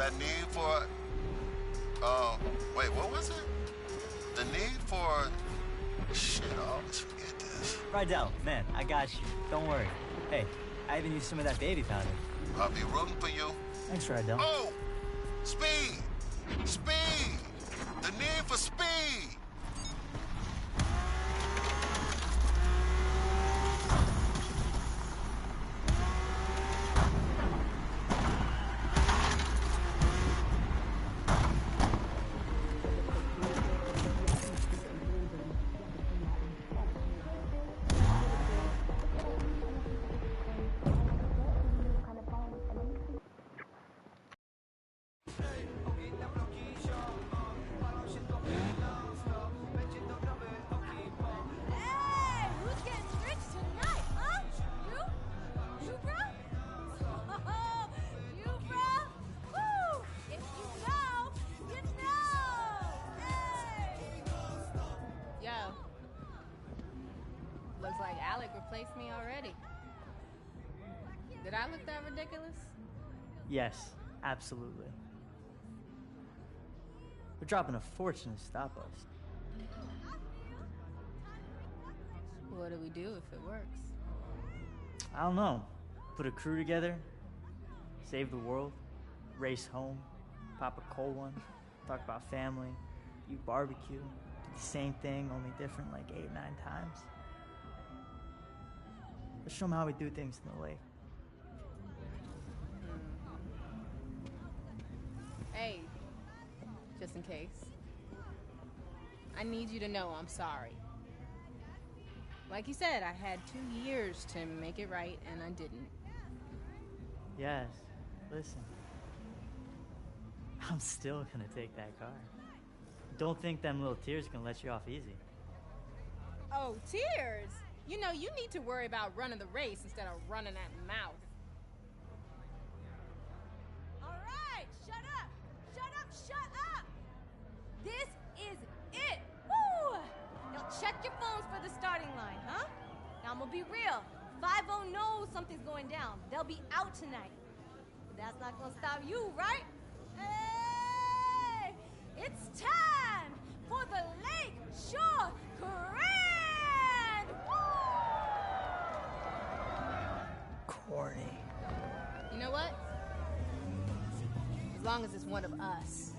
that need for, wait, what was it? The need for, shit, I always forget this. Rydell, man, I got you. Don't worry. Hey, I even used some of that baby powder. I'll be rooting for you. Thanks, Rydell. Oh! Speed! Speed! The need for speed! Looks like Alec replaced me already. Did I look that ridiculous? Yes, absolutely. We're dropping a fortune to stop us. What do we do if it works? I don't know. Put a crew together, save the world, race home, pop a cold one, talk about family, eat barbecue, do the same thing, only different like 8, 9 times. Let's show them how we do things in the lake. Hey, just in case. I need you to know I'm sorry. Like you said, I had 2 years to make it right, and I didn't. Yes, listen. I'm still gonna take that car. Don't think them little tears can let you off easy. Oh, tears? You know, you need to worry about running the race instead of running that mouth. All right, shut up! Shut up, shut up! This is it! Woo! Now check your phones for the starting line, huh? Now I'm gonna be real. 5-0 knows something's going down. They'll be out tonight. But that's not gonna stop you, right? Hey! It's time for the Lake Shore Grand! Woo! Corny. You know what? As long as it's one of us.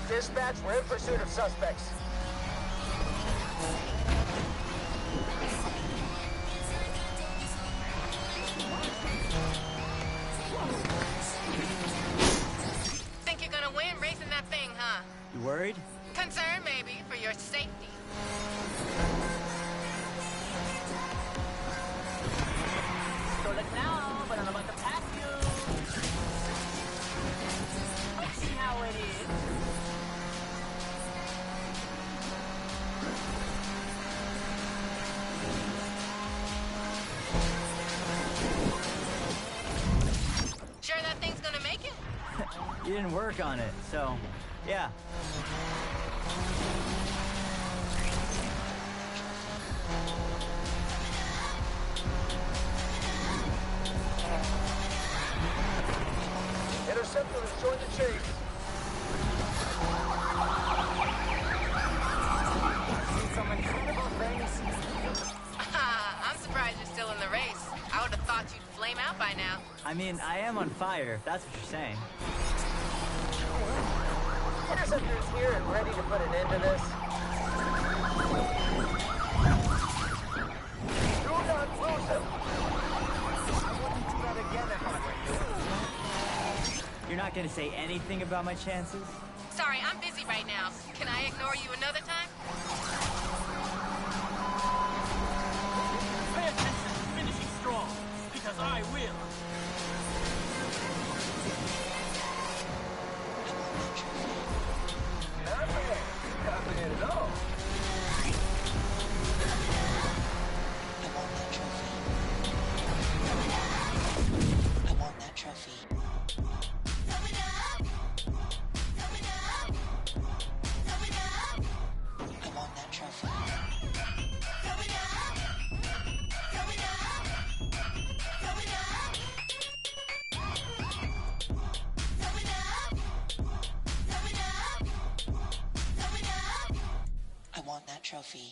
Dispatch, we're in pursuit of suspects. Think you're gonna win racing that thing, huh? You worried? Concerned, maybe, for your safety. Don't look now, but I'm about to pass you. See how it is. Sure that thing's gonna make it? You didn't work on it, so yeah. Interceptor has joined the chase. Some incredible things. I'm surprised you're still in the race. I would have thought you'd flame out by now. I mean, I am on fire, if that's what you're saying. Interceptor's here and ready to put an end to this. Do not lose him. I wouldn't do that again if I were you. You're not gonna say anything about my chances? Sorry, I'm busy right now. Can I ignore you another time? Pay attention to finishing strong, because I will. Not bad. Not bad at all. I want that trophy. I want that trophy. I want that trophy.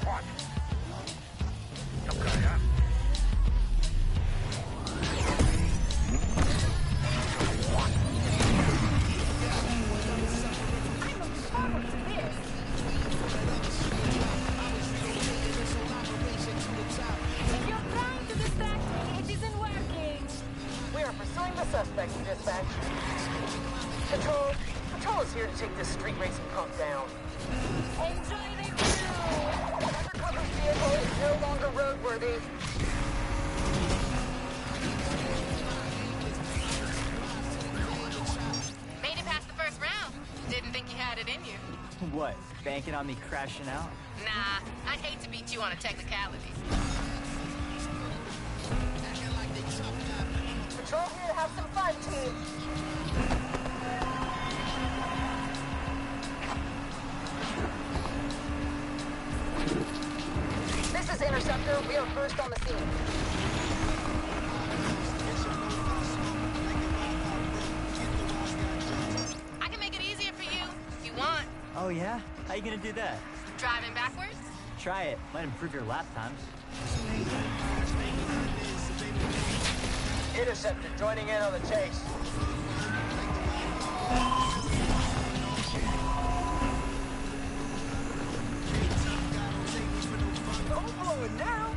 Watch. Okay, huh? If you're trying to distract me, it isn't working. We are pursuing the suspect, dispatch. Patrol is here to take this street racing punk down. Enjoy the view. Undercover vehicle is no longer roadworthy. Made it past the first round. Didn't think you had it in you. What, banking on me crashing out? Nah, I'd hate to beat you on a technicality. Patrol here to have some fun, team. This is Interceptor. We are first on the scene. I can make it easier for you if you want. Oh yeah? How you gonna do that? Driving backwards? Try it. Might improve your lap times. Interceptor joining in on the chase. Don't blow it now.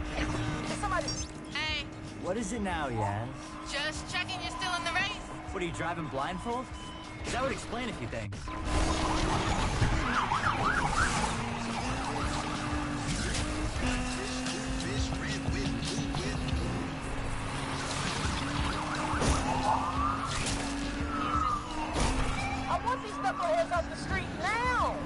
Somebody. Hey, What is it now, Yaz? just checking you're still in the race. What, are you driving blindfold? That would explain a few things. I want these knuckleheads off the street now.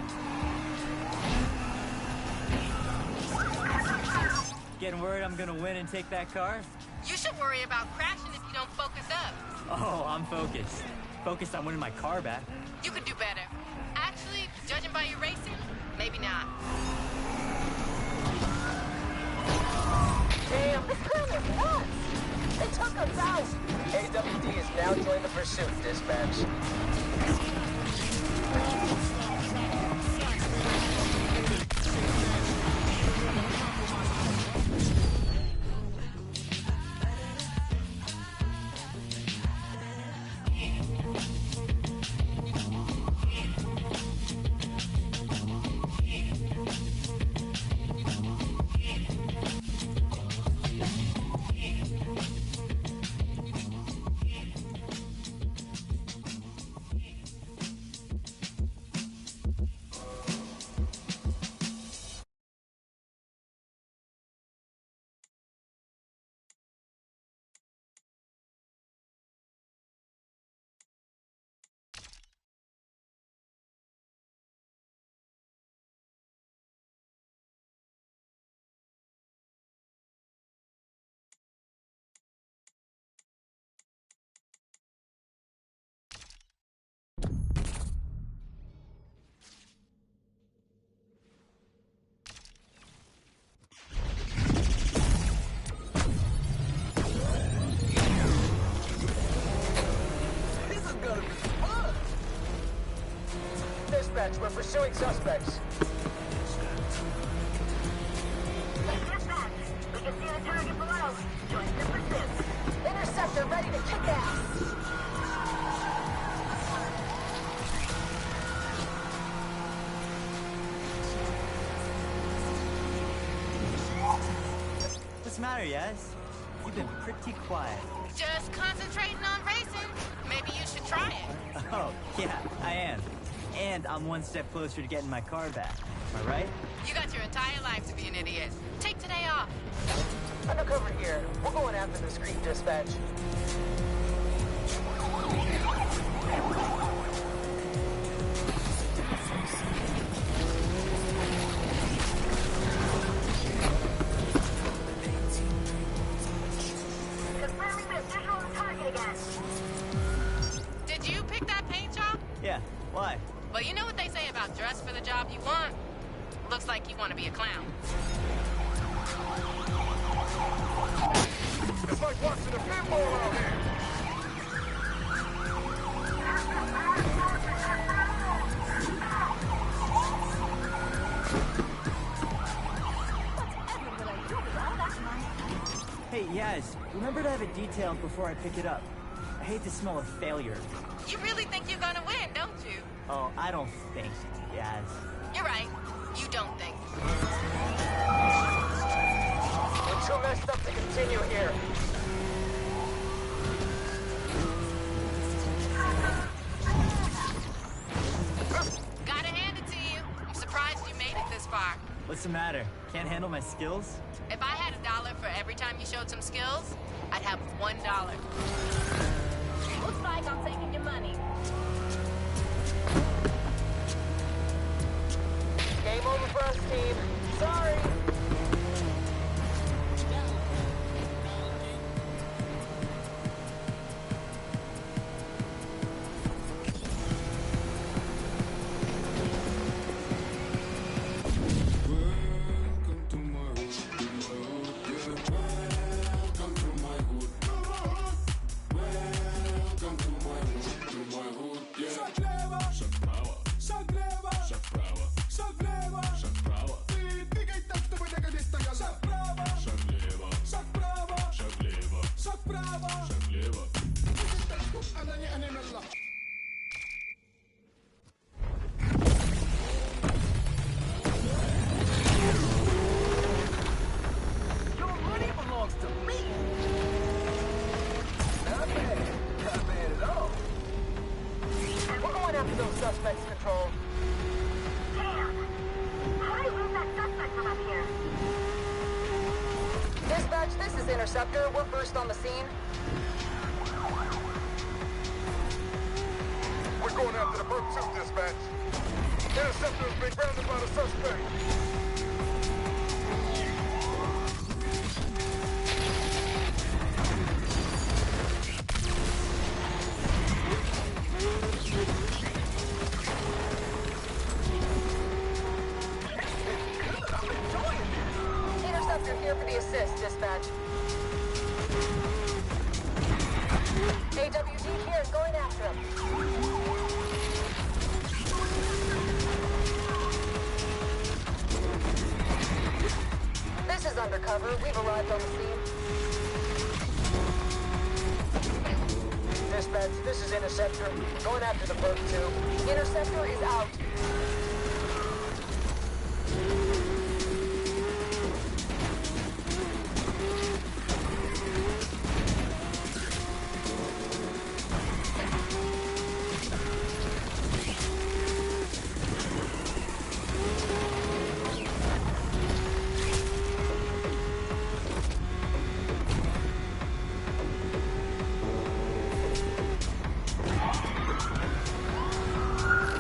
Getting worried I'm gonna win and take that car? You should worry about crashing if you don't focus up. Oh, I'm focused. Focused on winning my car back. You could do better. Actually, judging by your racing, maybe not. Damn, this crowd is nuts. They took us out. AWD has now joined the pursuit, dispatch. Dispatch, we're pursuing suspects. Dispatch, we can see the target below. Join the pursuit. Interceptor ready to kick ass. What's the matter, Yaz? You've been pretty quiet. Just concentrating on racing. Maybe you should try it. Oh, yeah, I am. And I'm one step closer to getting my car back. Am I right? You got your entire life to be an idiot. Take today off. Undercover here. We're going after this creep, Dispatch. Confirming the visual on target again. Did you pick that paint job? Yeah, why? Well, you know what they say about dress for the job you want? Looks like you want to be a clown. It's like watching a pinball out here. Hey, Yaz, remember to have it detailed before I pick it up. I hate the smell of failure. You really think you're gonna win, don't you? Oh, I don't think, Yaz. You're right. You don't think. We're too messed up to continue here. Gotta hand it to you. I'm surprised you made it this far. What's the matter? Can't handle my skills? If I had $1 for every time you showed some skills, I'd have $1. Looks like I'm taking your money. Game over for us, team. Sorry. Your money belongs to me. Not bad. Not bad at all. We're going after those suspects, Control. Damn! How do we move that suspect from up here? Dispatch, this is Interceptor. We're first on the scene. We're going after the pursuit, Dispatch. Interceptor has been grounded by the suspect. Interceptor here for the assist, Dispatch. AWD here, going after him. This is Undercover. We've arrived on the scene. Dispatch, this is Interceptor. Going after the boat, too. Interceptor is out.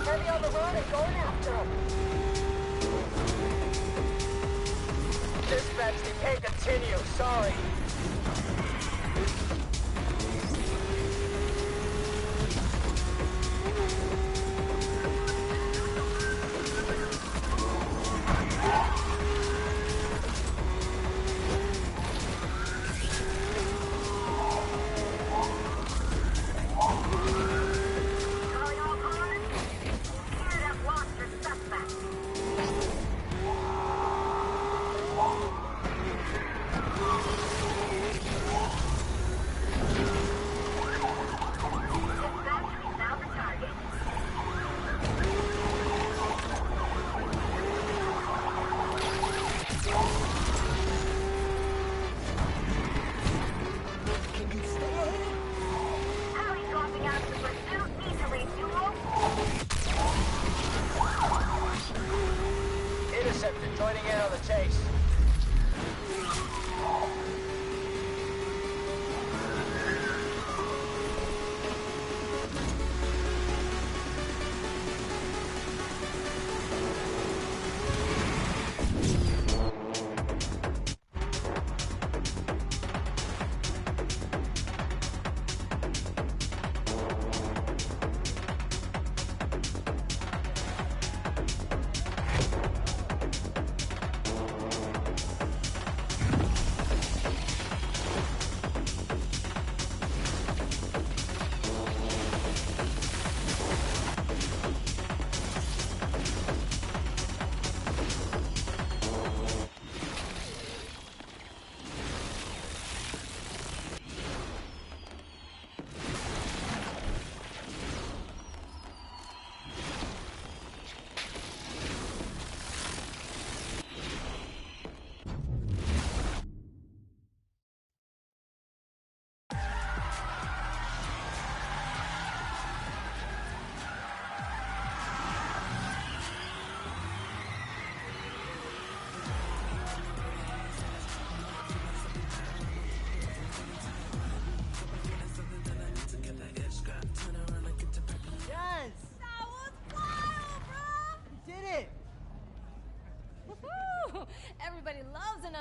Heavy on the road and going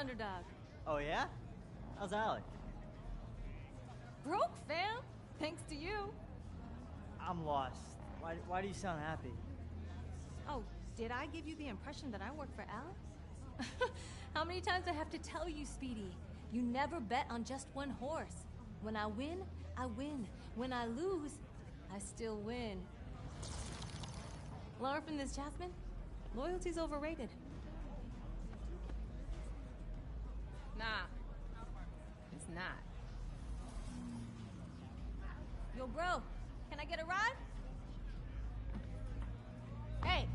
underdog. Oh, yeah? How's Alec? Broke, fam. Thanks to you. I'm lost. Why do you sound happy? Oh, did I give you the impression that I work for Alex? How many times I have to tell you, Speedy? You never bet on just one horse. When I win, I win. When I lose, I still win. Learn from this, Jasmine. Loyalty's overrated. Nah. It's not. Yo, bro, can I get a ride? Hey!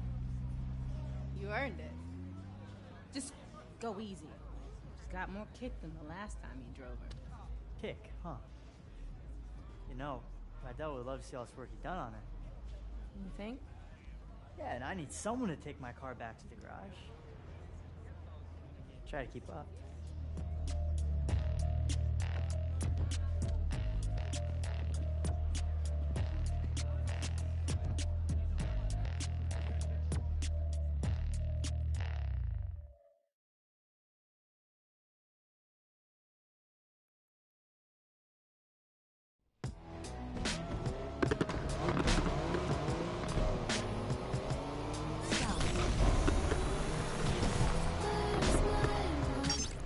You earned it. Just go easy. She's got more kick than the last time you drove her. Kick, huh? You know, Rydell would love to see all this work you've done on it. You think? Yeah, and I need someone to take my car back to the garage. Try to keep up.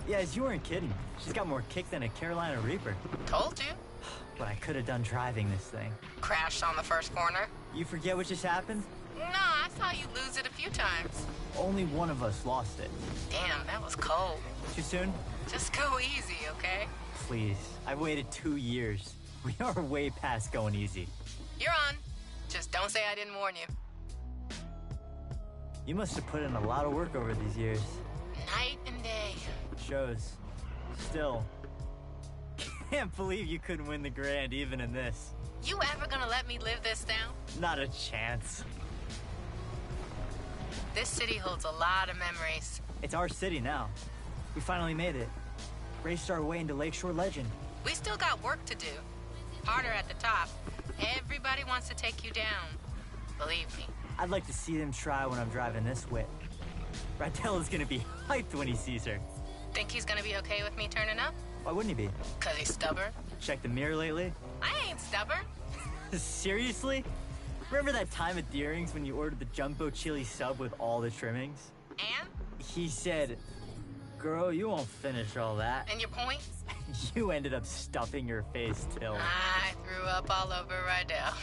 Yes, you weren't kidding. She's got more kick than a Carolina Reaper. Told you. But I could have done driving this thing. Crashed on the first corner. You forget what just happened? No, I saw you lose it a few times. Only one of us lost it. Damn, that was cold. Too soon? Just go easy, okay? Please. I've waited 2 years. We are way past going easy. You're on. Just don't say I didn't warn you. You must have put in a lot of work over these years. Night and day. Shows. Still. Can't believe you couldn't win the Grand even in this. You ever gonna let me live this down? Not a chance. This city holds a lot of memories. It's our city now. We finally made it. Raced our way into Lakeshore legend. We still got work to do. Harder at the top. Everybody wants to take you down. Believe me. I'd like to see them try when I'm driving this whip. Rydell is gonna be hyped when he sees her. Think he's gonna be okay with me turning up? Why wouldn't he be? 'Cause he's stubborn? Checked the mirror lately? I ain't stubborn. Seriously? Remember that time at Deering's when you ordered the jumbo chili sub with all the trimmings? And? He said, "Girl, you won't finish all that." And your point? You ended up stuffing your face till... I threw up all over Rydell.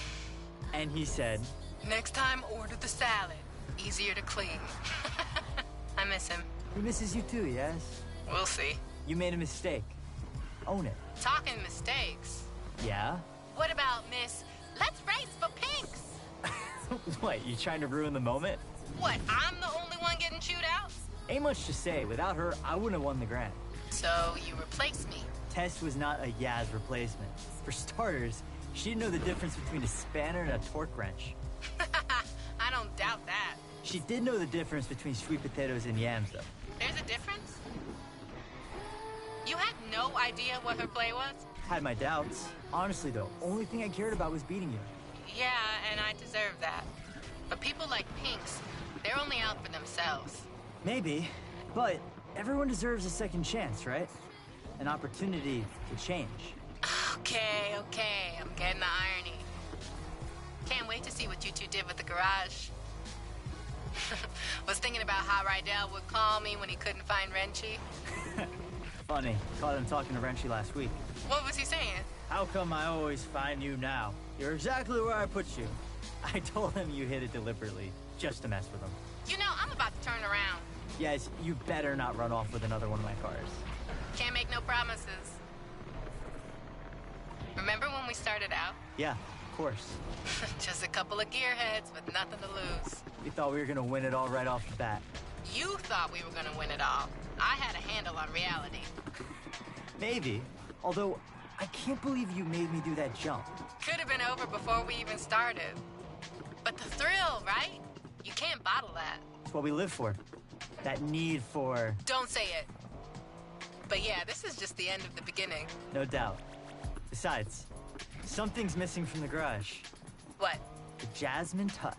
And he said... Next time, order the salad. Easier to clean. I miss him. He misses you too, yes? We'll see. You made a mistake. Own it. Talking mistakes. Yeah? What about Miss Let's Race for Pinks? What, you trying to ruin the moment? What, I'm the only one getting chewed out? Ain't much to say. Without her, I wouldn't have won the Grand. So you replaced me. Tess was not a Yaz replacement. For starters, she didn't know the difference between a spanner and a torque wrench. I don't doubt that. She did know the difference between sweet potatoes and yams, though. There's a difference? You had no idea what her play was? Had my doubts. Honestly, though, only thing I cared about was beating you. Yeah, and I deserve that. But people like Pinks, they're only out for themselves. Maybe, but everyone deserves a second chance, right? An opportunity to change. Okay, I'm getting the irony. Can't wait to see what you two did with the garage. Was thinking about how Rydell would call me when he couldn't find Renchi. Funny, caught him talking to Renchi last week. What was he saying? How come I always find you now? You're exactly where I put you. I told him you hit it deliberately, just to mess with him. You know, I'm about to turn around. Yes, you better not run off with another one of my cars. Can't make no promises. Remember when we started out? Yeah, of course. Just a couple of gearheads with nothing to lose. We thought we were gonna win it all right off the bat. You thought we were gonna win it all. I had a handle on reality. Maybe. Although, I can't believe you made me do that jump. Could have been over before we even started. But the thrill, right? You can't bottle that. It's what we live for. That need for... Don't say it. But yeah, this is just the end of the beginning. No doubt. Besides, something's missing from the garage. What? The Jasmine touch.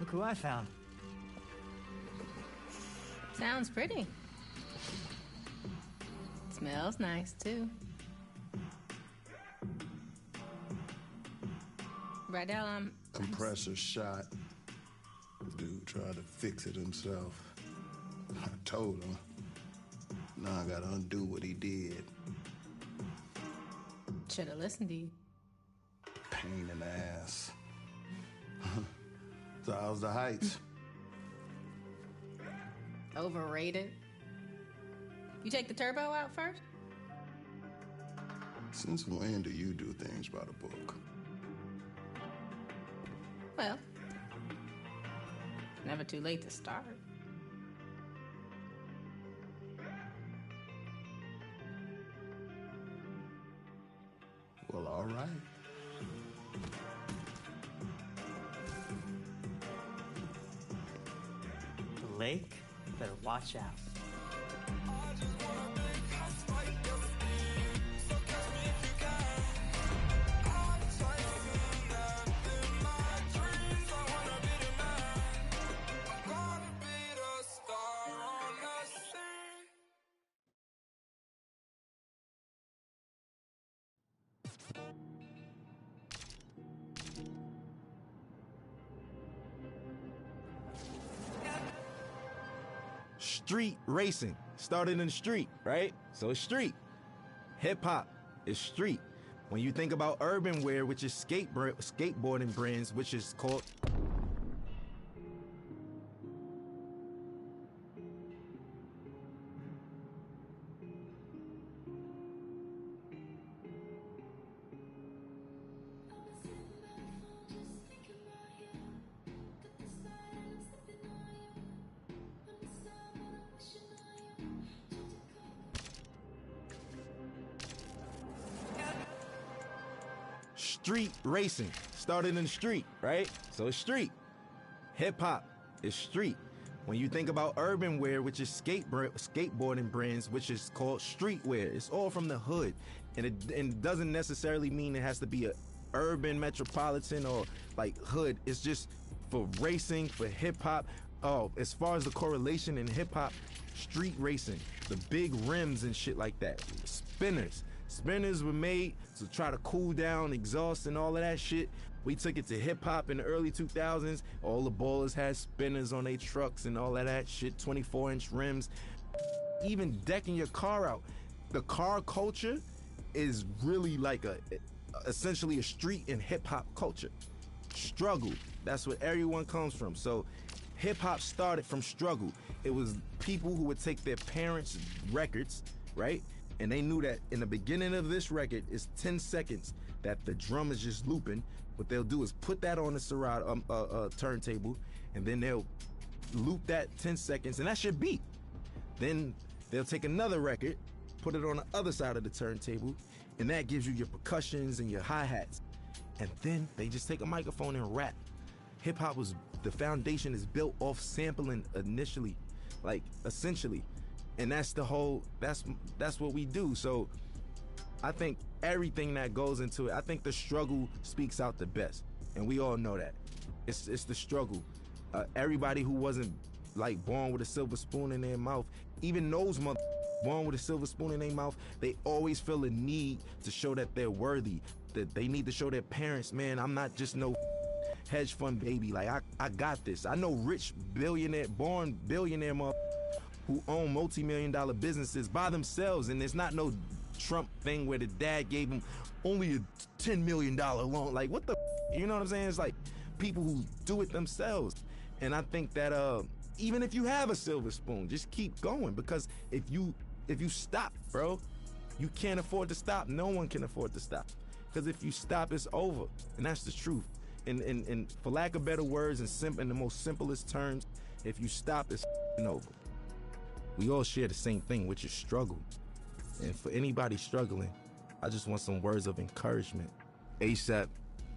Look who I found. Sounds pretty. Smells nice, too. Rydell, Compressor shot. Dude tried to fix it himself. I told him. Now I gotta undo what he did. Should've listened to you. Pain in the ass. So how's the Heights? Overrated. You take the turbo out first? Since when do you do things by the book? Well, never too late to start. Well, all right. The lake? Better watch out. Street racing started in the street, right? So it's street. Hip hop is street. When you think about urban wear, which is skateboarding brands, which is called street racing started in the street, right? So it's street. Hip hop is street. When you think about urban wear, which is skateboarding brands, which is called streetwear, it's all from the hood. And it doesn't necessarily mean it has to be a urban metropolitan or like hood. It's just for racing, for hip hop. Oh, as far as the correlation in hip hop, street racing, the big rims and shit like that. Spinners were made to try to cool down exhaust and all of that shit. We took it to hip hop in the early 2000s. All the ballers had spinners on their trucks and all of that shit, 24-inch rims. Even decking your car out. The car culture is really like essentially a street and hip hop culture. Struggle, that's what everyone comes from. So hip hop started from struggle. It was people who would take their parents' records, right? And they knew that in the beginning of this record is 10 seconds that the drum is just looping. What they'll do is put that on the Serato turntable, and then they'll loop that 10 seconds, and that's your beat. Then they'll take another record, put it on the other side of the turntable, and that gives you your percussions and your hi-hats. And then they just take a microphone and rap. Hip-hop was, the foundation is built off sampling initially, like essentially. And that's the whole, that's what we do. So I think everything that goes into it, I think the struggle speaks out the best. And we all know that. It's the struggle. Everybody who wasn't like born with a silver spoon in their mouth, even those born with a silver spoon in their mouth, they always feel a need to show that they're worthy, that they need to show their parents, man, I'm not just no hedge fund baby. Like, I got this. I know rich born billionaire who own multi-million-dollar businesses by themselves, and it's not no Trump thing where the dad gave him only a $10 million loan. Like, what the, you know what I'm saying? It's like people who do it themselves. And I think that even if you have a silver spoon, just keep going, because if you stop, bro, you can't afford to stop. No one can afford to stop, because if you stop, it's over, and that's the truth. And for lack of better words, in the most simplest terms, if you stop, it's over. We all share the same thing, which is struggle. And for anybody struggling, I just want some words of encouragement. ASAP,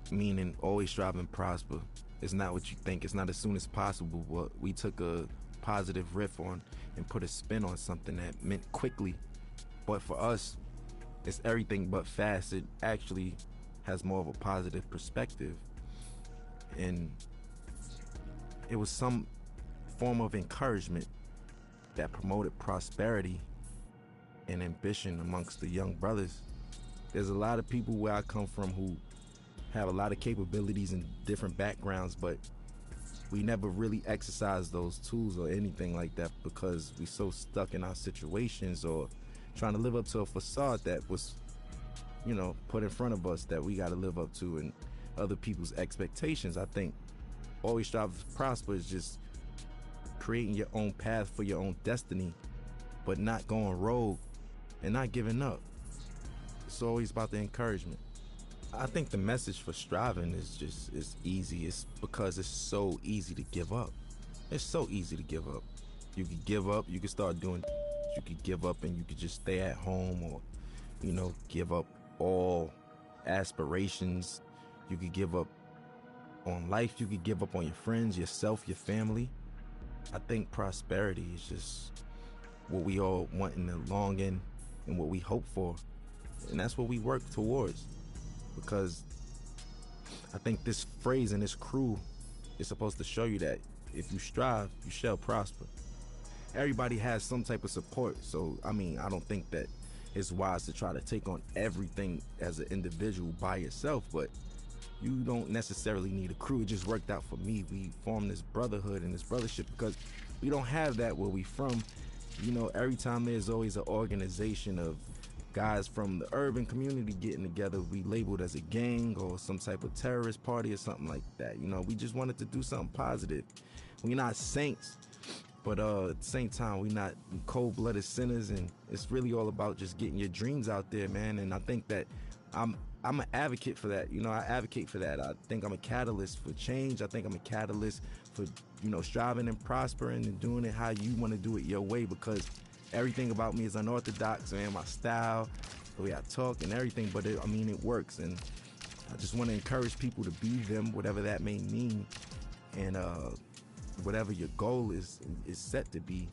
meaning always strive and prosper. It's not what you think. It's not as soon as possible, but we took a positive riff on and put a spin on something that meant quickly. But for us, it's everything but fast. It actually has more of a positive perspective. And it was some form of encouragement that promoted prosperity and ambition amongst the young brothers. There's a lot of people where I come from who have a lot of capabilities and different backgrounds, but we never really exercise those tools or anything like that because we so stuck in our situations or trying to live up to a facade that was, you know, put in front of us that we got to live up to and other people's expectations. I think always strive to prosper is just creating your own path for your own destiny, but not going rogue and not giving up. It's always about the encouragement. I think the message for striving is easy. It's because it's so easy to give up. It's so easy to give up. You could give up, you could start doing, you could give up and you could just stay at home, or, you know, give up all aspirations. You could give up on life, you could give up on your friends, yourself, your family. I think prosperity is just what we all want in the long end and what we hope for. And that's what we work towards. Because I think this phrase and this crew is supposed to show you that if you strive, you shall prosper. Everybody has some type of support. So, I mean, I don't think that it's wise to try to take on everything as an individual by yourself, but you don't necessarily need a crew. It just worked out for me. We formed this brotherhood and this brothership because we don't have that where we from. You know, every time there's always an organization of guys from the urban community getting together, we labeled as a gang or some type of terrorist party or something like that. You know, we just wanted to do something positive. We're not saints, but at the same time, we're not cold-blooded sinners, and it's really all about just getting your dreams out there, man. And I think that I'm an advocate for that. You know, I advocate for that. I think I'm a catalyst for change. I think I'm a catalyst for, you know, striving and prospering and doing it how you want to do it your way, because everything about me is unorthodox, man. My style, the way I talk and everything, but I mean, it works. And I just want to encourage people to be them, whatever that may mean. And whatever your goal is set to be,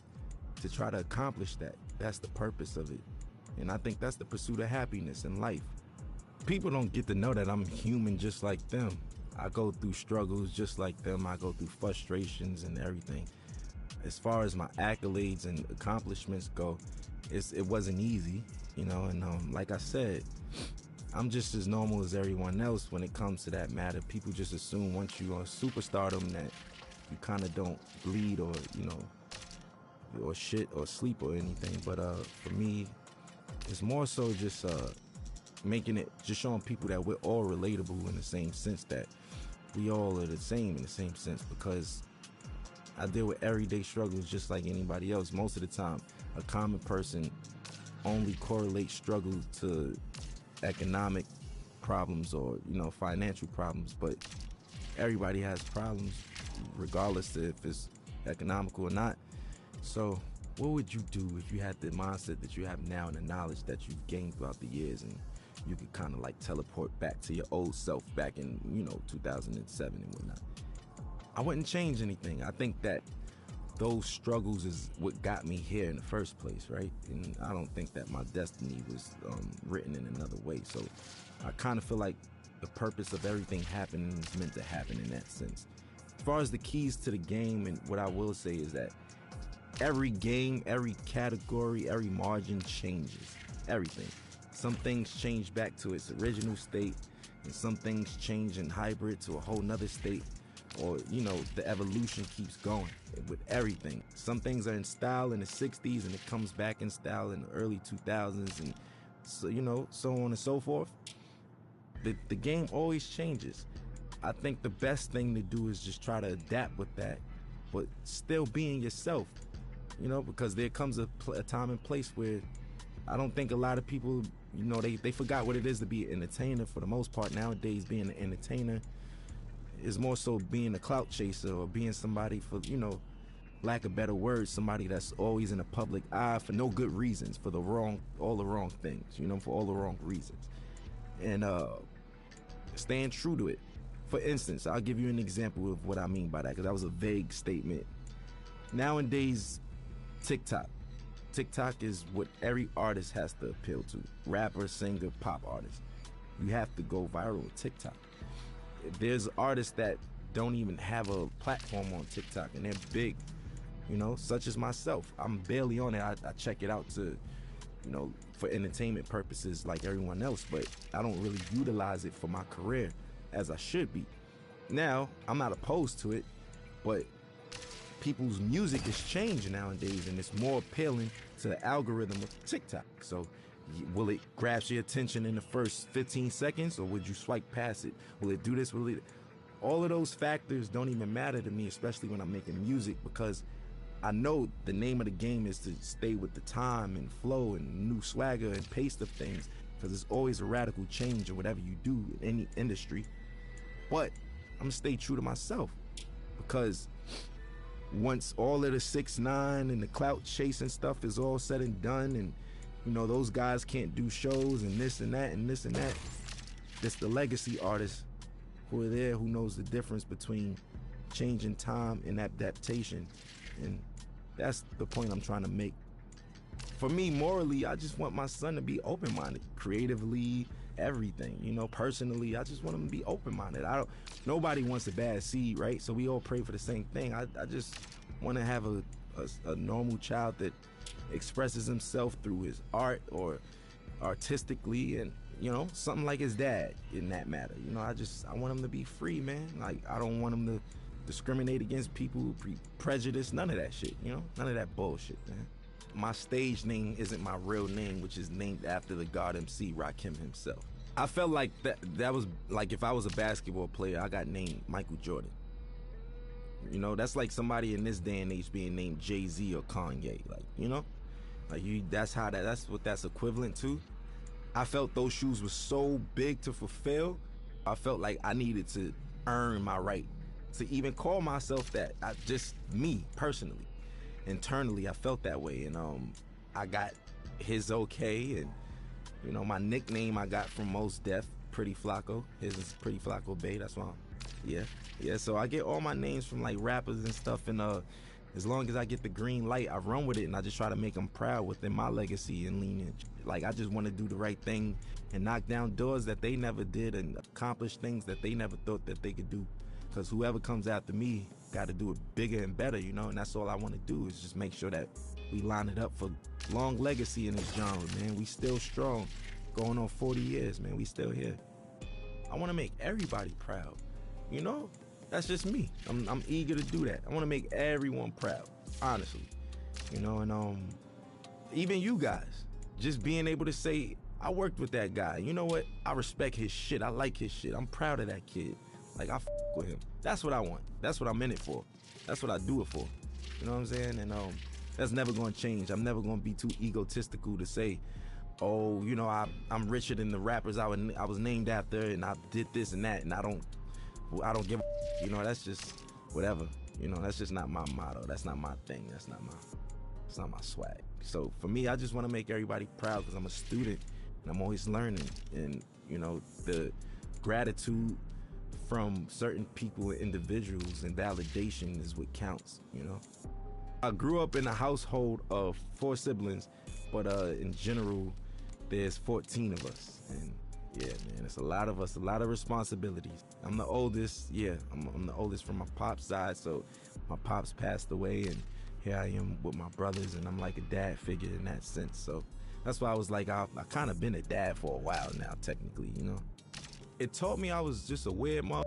to try to accomplish that. That's the purpose of it. And I think that's the pursuit of happiness in life. People don't get to know that I'm human just like them. I go through struggles just like them. I go through frustrations and everything. As far as my accolades and accomplishments go, it wasn't easy, you know, and like I said, I'm just as normal as everyone else when it comes to that matter. People just assume once you're on superstardom that you kind of don't bleed or, you know, or shit or sleep or anything. But for me, it's more so just just showing people that we're all relatable in the same sense, that we all are the same in the same sense, because I deal with everyday struggles just like anybody else. Most of the time, a common person only correlates struggle to economic problems or, you know, financial problems, but everybody has problems regardless of if it's economical or not. So what would you do if you had the mindset that you have now and the knowledge that you've gained throughout the years, and you could kind of like teleport back to your old self back in, you know, 2007 and whatnot? I wouldn't change anything. I think that those struggles is what got me here in the first place, right? And I don't think that my destiny was written in another way. So I kind of feel like the purpose of everything happening is meant to happen in that sense. As far as the keys to the game, and what I will say is that every game, every category, every margin changes. Everything. Some things change back to its original state, and some things change in hybrid to a whole nother state. Or, you know, the evolution keeps going with everything. Some things are in style in the 60s and it comes back in style in the early 2000s, and so, you know, so on and so forth. The game always changes. I think the best thing to do is just try to adapt with that, but still being yourself, you know, because there comes a time and place where I don't think a lot of people, you know, they forgot what it is to be an entertainer for the most part. Nowadays, being an entertainer is more so being a clout chaser, or being somebody, for, you know, lack of better words, somebody that's always in the public eye for no good reasons, for all the wrong things, you know, for all the wrong reasons. And staying true to it. For instance, I'll give you an example of what I mean by that, because that was a vague statement. Nowadays, TikTok is what every artist has to appeal to. Rapper, singer, pop artist. You have to go viral with TikTok. There's artists that don't even have a platform on TikTok and they're big, you know, such as myself. I'm barely on it. I check it out to, you know, for entertainment purposes like everyone else, but I don't really utilize it for my career as I should be. Now, I'm not opposed to it, but people's music is changing nowadays, and it's more appealing to the algorithm of TikTok. So will it grasp your attention in the first 15 seconds, or would you swipe past it? Will it do this? Will it? All of those factors don't even matter to me, especially when I'm making music, because I know the name of the game is to stay with the time and flow and new swagger and pace of things, because there's always a radical change in whatever you do in any industry. But I'm gonna stay true to myself, because once all of the 6ix9ine and the clout chasing stuff is all said and done, and you know, those guys can't do shows and this and that and this and that, it's the legacy artists who are there, who knows the difference between changing time and adaptation. And that's the point I'm trying to make. For me, morally, I just want my son to be open-minded, creatively, everything, you know. Personally, I just want him to be open-minded. Nobody wants a bad seed, right? So we all pray for the same thing. I just want to have a normal child that expresses himself through his art or artistically, and, you know, something like his dad in that matter. You know, I want him to be free, man. Like, I don't want him to discriminate against people, prejudice, none of that shit, you know? None of that bullshit, man. My stage name isn't my real name, which is named after the God MC, Rakim himself. I felt like that was like if I was a basketball player, I got named Michael Jordan. You know, that's like somebody in this day and age being named Jay-Z or Kanye, like, you know? Like, that's what that's equivalent to. I felt those shoes were so big to fulfill. I felt like I needed to earn my right to even call myself that. Just me, personally. Internally, I felt that way, and I got his okay, and, you know, my nickname I got from Mos Def, Pretty Flacco. His is Pretty Flacco Bay, that's why Yeah. So I get all my names from like rappers and stuff, and as long as I get the green light, I run with it, and I just try to make them proud within my legacy and lineage. Like, I just want to do the right thing and knock down doors that they never did and accomplish things that they never thought that they could do. Because whoever comes after me got to do it bigger and better, you know? And that's all I want to do is just make sure that we line it up for long legacy in this genre, man. We still strong. Going on 40 years, man. We still here. I want to make everybody proud, you know? That's just me. I'm eager to do that. I want to make everyone proud, honestly. You know, and even you guys, just being able to say, I worked with that guy. You know what? I respect his shit. I like his shit. I'm proud of that kid. Like, I f with him. That's what I want. That's what I'm in it for. That's what I do it for. You know what I'm saying? And that's never going to change. I'm never going to be too egotistical to say, oh, you know, I'm richer than the rappers I was named after, and I did this and that, and I don't give a, you know, that's just whatever. You know, that's just not my motto. That's not my thing. It's not my swag. So for me, I just want to make everybody proud because I'm a student and I'm always learning. And, you know, the gratitude from certain people and individuals and validation is what counts, you know. I grew up in a household of 4 siblings, but in general, there's 14 of us. And yeah, man, it's a lot of us, a lot of responsibilities. I'm the oldest, yeah, I'm the oldest from my pop's side, so my pops passed away, and here I am with my brothers, and I'm like a dad figure in that sense. So that's why I was like, I kind of been a dad for a while now, technically, you know. It taught me I was just a weird man.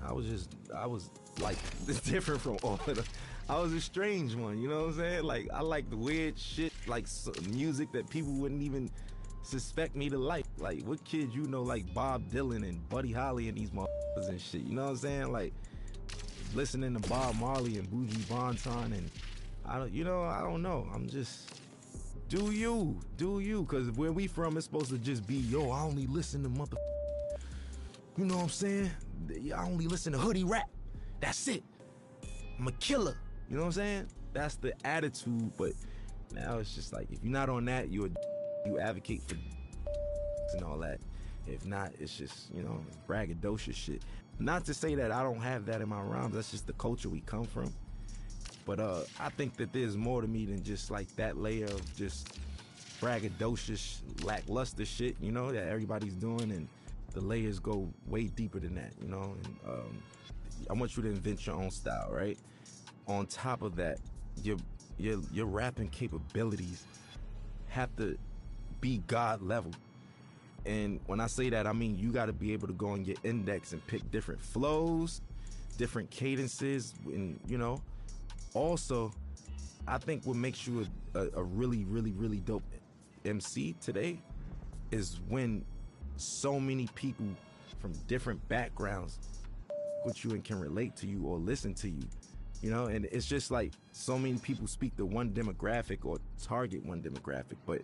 I was like different from all of them. I was a strange one, you know what I'm saying? Like, I like the weird shit, like music that people wouldn't even suspect me to like. Like, what kid you know like Bob Dylan and Buddy Holly and these motherfuckers and shit, you know what I'm saying? Like, listening to Bob Marley and Bougie Bonton, and I don't know. I'm just, do you, because where we from, it's supposed to just be, yo, I only listen to you know what I'm saying? I only listen to hoodie rap. That's it. I'm a killer. You know what I'm saying? That's the attitude, but now it's just like, if you're not on that, you advocate for and all that. If not, it's just, you know, braggadocious shit. Not to say that I don't have that in my rhymes, that's just the culture we come from. But I think that there's more to me than just like that layer of just braggadocious, lackluster shit, you know, that everybody's doing, and the layers go way deeper than that, you know. And I want you to invent your own style, right? On top of that, your rapping capabilities have to be God level. And when I say that, I mean you got to be able to go on your index and pick different flows, different cadences, and, you know. Also, I think what makes you a really, really, really dope MC today is when so many people from different backgrounds with you and can relate to you or listen to you, you know. And it's just like so many people speak to one demographic or target one demographic, but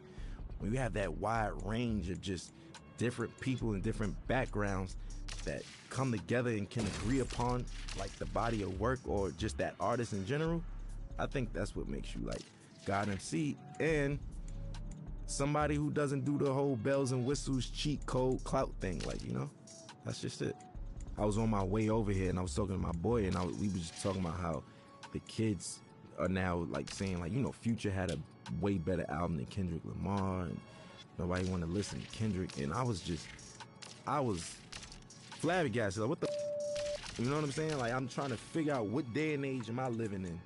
when you have that wide range of just different people and different backgrounds that come together and can agree upon like the body of work or just that artist in general, I think that's what makes you like God MC, and somebody who doesn't do the whole bells and whistles cheat code clout thing. Like, you know, that's just it. I was on my way over here and I was talking to my boy, and we was just talking about how the kids are now like saying like, you know, Future had a way better album than Kendrick Lamar, and nobody wanted to listen to Kendrick. And I was flabbergasted. Like, what the you know what I'm saying? Like, I'm trying to figure out what day and age am I living in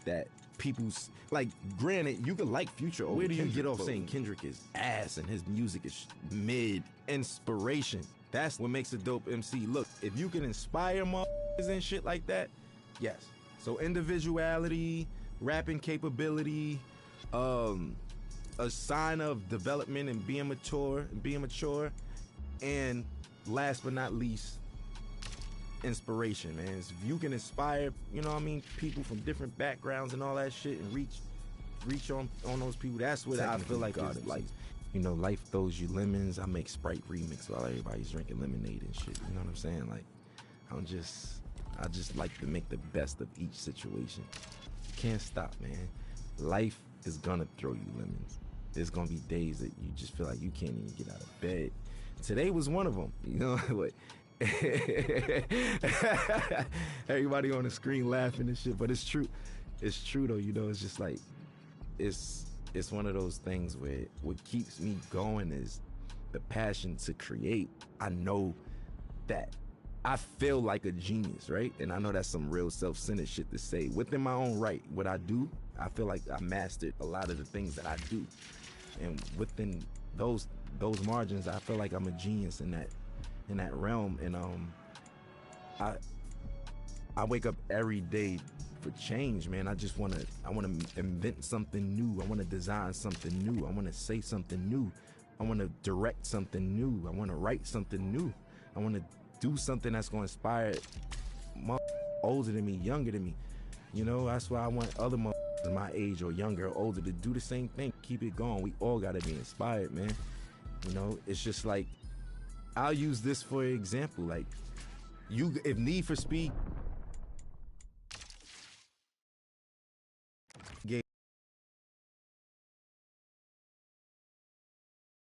that people's, like, granted, you can like Future over Kendrick. Where do you get off saying Kendrick is ass and his music is mid? Inspiration. That's what makes a dope MC. Look, if you can inspire motherfuckers and shit like that, yes. So individuality, rapping capability, a sign of development and being mature, and last but not least, inspiration, man. If you can inspire, you know what I mean, people from different backgrounds and all that shit, and reach on those people, that's what I feel like is like, you know, life throws you lemons. I make Sprite remix while everybody's drinking lemonade and shit. You know what I'm saying? Like, I just like to make the best of each situation. Can't stop, man. Life is gonna throw you lemons. There's gonna be days that you just feel like you can't even get out of bed. Today was one of them, you know. But Everybody on the screen laughing and shit, but it's true. It's true though, you know. It's just like it's one of those things where what keeps me going is the passion to create. I know that I feel like a genius, right? And I know that's some real self-centered shit to say. Within my own right, what I do, I feel like I mastered a lot of the things that I do. And within those margins, I feel like I'm a genius in that realm. And I wake up every day for change, man. I wanna invent something new. I wanna design something new. I wanna say something new. I wanna direct something new. I wanna write something new. I wanna do something that's gonna inspire older than me, younger than me. You know, that's why I want other my age or younger or older to do the same thing. Keep it going. We all gotta be inspired, man. You know, it's just like, I'll use this for example. Like, if Need for Speed